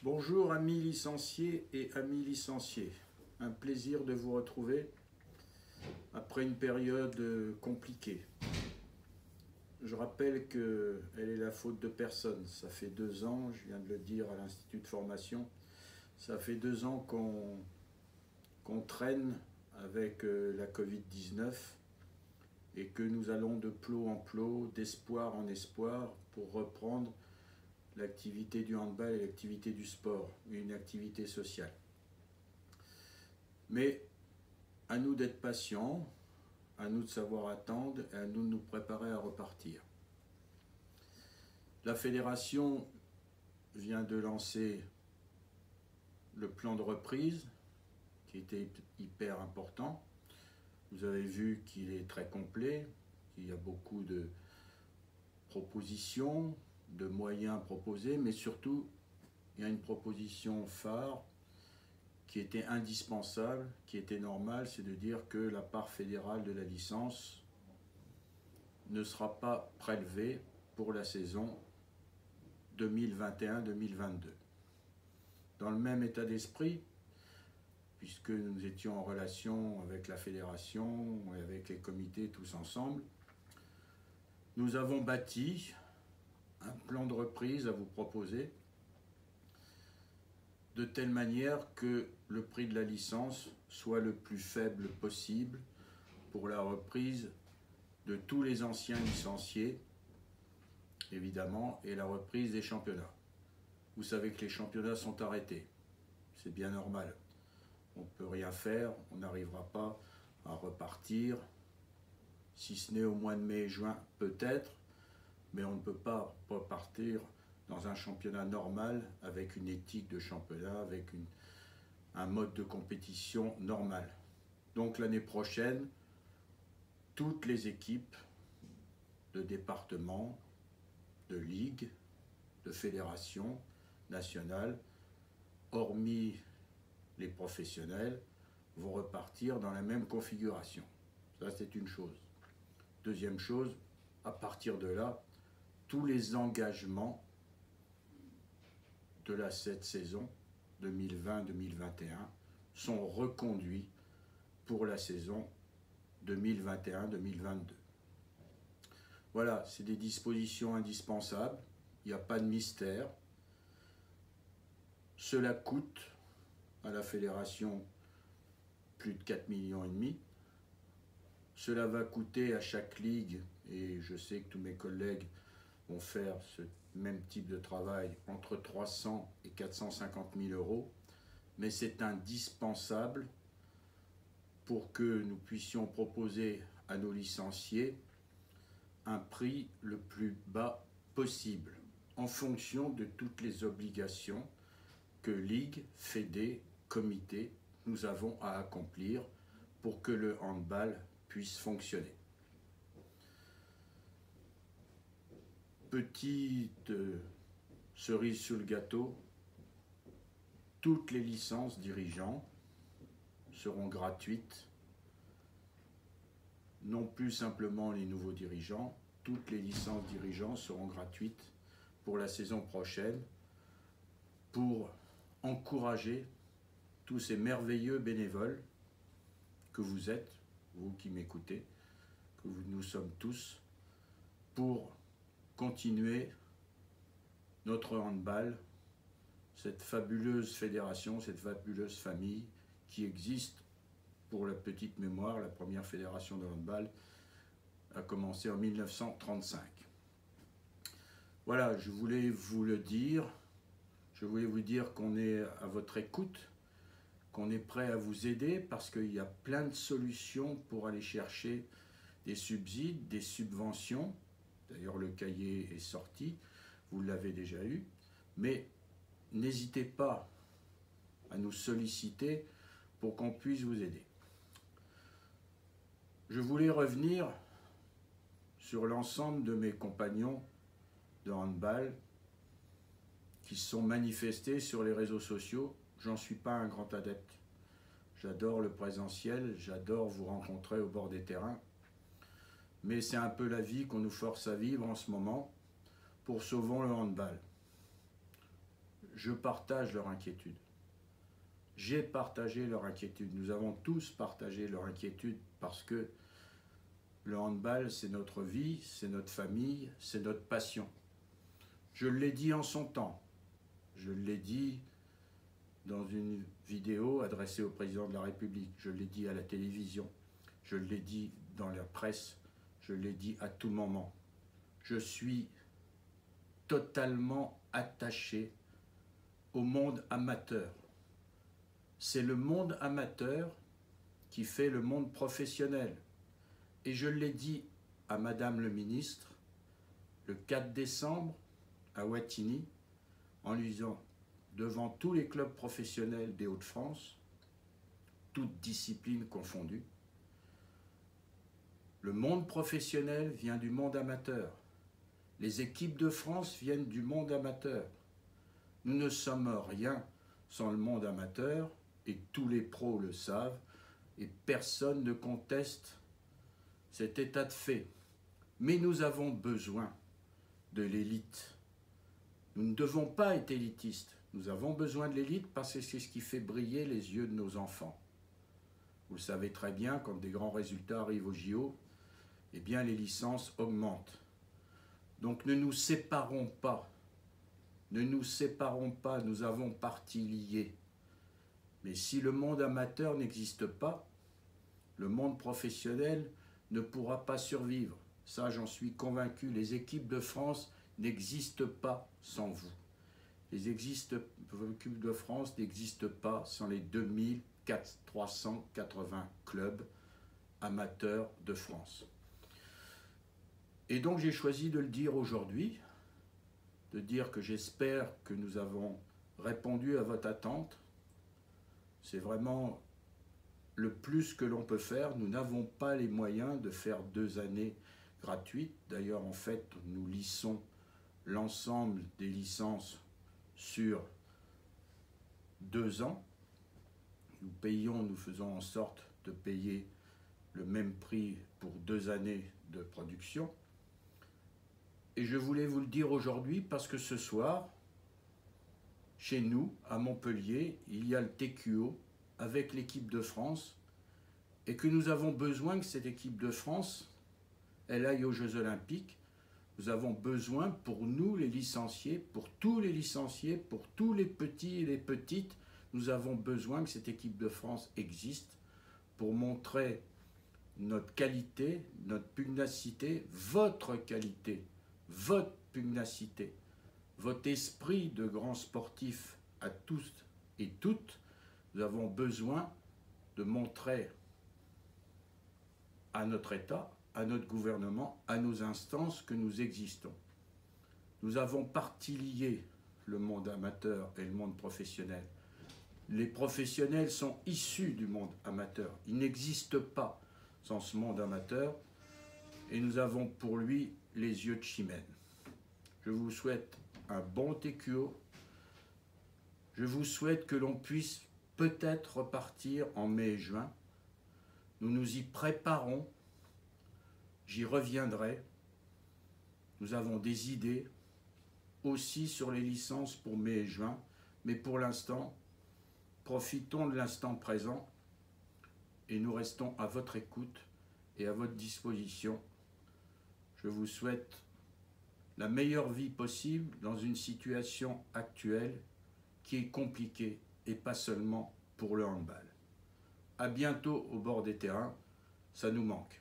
Bonjour amis licenciés et amis licenciés, un plaisir de vous retrouver après une période compliquée. Je rappelle qu'elle est la faute de personne. Ça fait 2 ans, je viens de le dire à l'Institut de formation, ça fait 2 ans qu'on traîne avec la Covid-19 et que nous allons de plot en plot, d'espoir en espoir pour reprendre l'activité du handball et l'activité du sport, une activité sociale. Mais à nous d'être patients, à nous de savoir attendre et à nous de nous préparer à repartir. La fédération vient de lancer le plan de reprise qui était hyper important. Vous avez vu qu'il est très complet, qu'il y a beaucoup de propositions, de moyens proposés, mais surtout, il y a une proposition phare qui était indispensable, qui était normale, c'est de dire que la part fédérale de la licence ne sera pas prélevée pour la saison 2021-2022. Dans le même état d'esprit, puisque nous étions en relation avec la fédération et avec les comités tous ensemble, nous avons bâti un plan de reprise à vous proposer de telle manière que le prix de la licence soit le plus faible possible pour la reprise de tous les anciens licenciés, évidemment, et la reprise des championnats. Vous savez que les championnats sont arrêtés, c'est bien normal. On ne peut rien faire, on n'arrivera pas à repartir, si ce n'est au mois de mai et juin peut-être, mais on ne peut pas repartir dans un championnat normal avec une éthique de championnat, avec un mode de compétition normal. Donc l'année prochaine, toutes les équipes de département, de ligue, de fédération nationale, hormis les professionnels, vont repartir dans la même configuration. Ça, c'est une chose. Deuxième chose, à partir de là, tous les engagements de cette saison 2020-2021 sont reconduits pour la saison 2021-2022. Voilà, c'est des dispositions indispensables, il n'y a pas de mystère. Cela coûte à la fédération plus de 4,5 millions. Cela va coûter à chaque ligue, et je sais que tous mes collègues vont faire ce même type de travail, entre 300 et 450 000 euros, mais c'est indispensable pour que nous puissions proposer à nos licenciés un prix le plus bas possible, en fonction de toutes les obligations que Ligue, Fédé, Comité, nous avons à accomplir pour que le handball puisse fonctionner. Petite cerise sur le gâteau, toutes les licences dirigeants seront gratuites, non plus simplement les nouveaux dirigeants, toutes les licences dirigeants seront gratuites pour la saison prochaine pour encourager tous ces merveilleux bénévoles que vous êtes, vous qui m'écoutez, que nous sommes tous, pour continuer notre handball, cette fabuleuse fédération, cette fabuleuse famille qui existe. Pour la petite mémoire, la première fédération de handball a commencé en 1935. Voilà, je voulais vous le dire. Je voulais vous dire qu'on est à votre écoute, qu'on est prêt à vous aider parce qu'il y a plein de solutions pour aller chercher des subsides, des subventions. D'ailleurs, le cahier est sorti, vous l'avez déjà eu. Mais n'hésitez pas à nous solliciter pour qu'on puisse vous aider. Je voulais revenir sur l'ensemble de mes compagnons de handball qui se sont manifestés sur les réseaux sociaux. J'en suis pas un grand adepte. J'adore le présentiel, j'adore vous rencontrer au bord des terrains. Mais c'est un peu la vie qu'on nous force à vivre en ce moment pour sauver le handball. je partage leur inquiétude. J'ai partagé leur inquiétude. Nous avons tous partagé leur inquiétude parce que le handball, c'est notre vie, c'est notre famille, c'est notre passion. Je l'ai dit en son temps. Je l'ai dit dans une vidéo adressée au président de la République. Je l'ai dit à la télévision. Je l'ai dit dans la presse. Je l'ai dit à tout moment. Je suis totalement attaché au monde amateur. C'est le monde amateur qui fait le monde professionnel. Et je l'ai dit à Madame le ministre le 4 décembre à Wattignies en lui disant devant tous les clubs professionnels des Hauts-de-France, toutes disciplines confondues, le monde professionnel vient du monde amateur. Les équipes de France viennent du monde amateur. Nous ne sommes rien sans le monde amateur et tous les pros le savent et personne ne conteste cet état de fait. Mais nous avons besoin de l'élite. Nous ne devons pas être élitistes. Nous avons besoin de l'élite parce que c'est ce qui fait briller les yeux de nos enfants. Vous le savez très bien, quand des grands résultats arrivent au JO, eh bien les licences augmentent. Donc ne nous séparons pas. Ne nous séparons pas, nous avons partie liée. Mais si le monde amateur n'existe pas, le monde professionnel ne pourra pas survivre. Ça, j'en suis convaincu. Les équipes de France n'existent pas sans vous. Les équipes de France n'existent pas sans les 2380 clubs amateurs de France. Et donc j'ai choisi de le dire aujourd'hui, de dire que j'espère que nous avons répondu à votre attente. C'est vraiment le plus que l'on peut faire. Nous n'avons pas les moyens de faire 2 années gratuites. D'ailleurs, en fait, nous lissons l'ensemble des licences sur 2 ans. Nous faisons en sorte de payer le même prix pour 2 années de production. Et je voulais vous le dire aujourd'hui parce que ce soir, chez nous, à Montpellier, il y a le TQO avec l'équipe de France et que nous avons besoin que cette équipe de France, elle aille aux Jeux Olympiques. Nous avons besoin pour nous, les licenciés, pour tous les licenciés, pour tous les petits et les petites, nous avons besoin que cette équipe de France existe pour montrer notre qualité, notre pugnacité, votre qualité, votre pugnacité, votre esprit de grand sportif à tous et toutes. Nous avons besoin de montrer à notre État, à notre gouvernement, à nos instances que nous existons. Nous avons partie lié le monde amateur et le monde professionnel. Les professionnels sont issus du monde amateur. Ils n'existent pas sans ce monde amateur et nous avons pour lui les yeux de Chimène. Je vous souhaite un bon TQO. Je vous souhaite que l'on puisse peut-être repartir en mai et juin. Nous nous y préparons. J'y reviendrai. Nous avons des idées aussi sur les licences pour mai et juin. Mais pour l'instant, profitons de l'instant présent et nous restons à votre écoute et à votre disposition. Je vous souhaite la meilleure vie possible dans une situation actuelle qui est compliquée et pas seulement pour le handball. À bientôt au bord des terrains, ça nous manque.